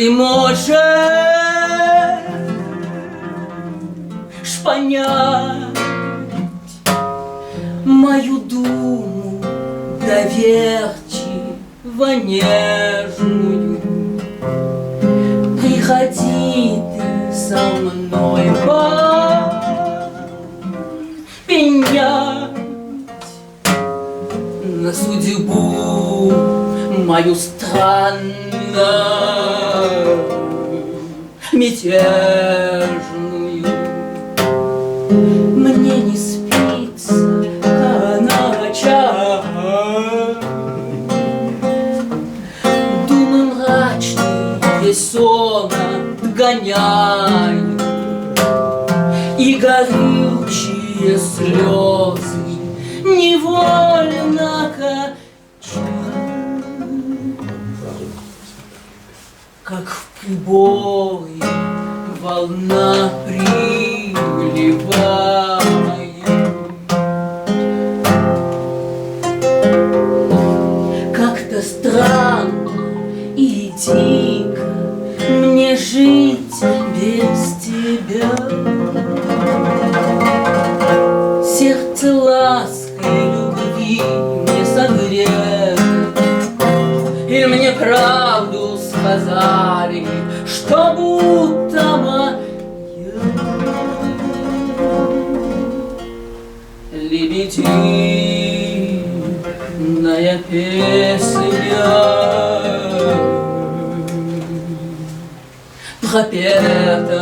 Если можешь понять мою думу доверчиво нежную, приходи ты со мной пенять на судьбу мою странную, мятежную. Мне не спится по ночам, думы мрачные сон отгоняю, и горючие слезы невольно качаю, как в прибое волна приливает. Как-то странно и дико мне жить без тебя. Сердце лаской любви не согрето, и мне правду сказали, что будто моя лебединая песня пропета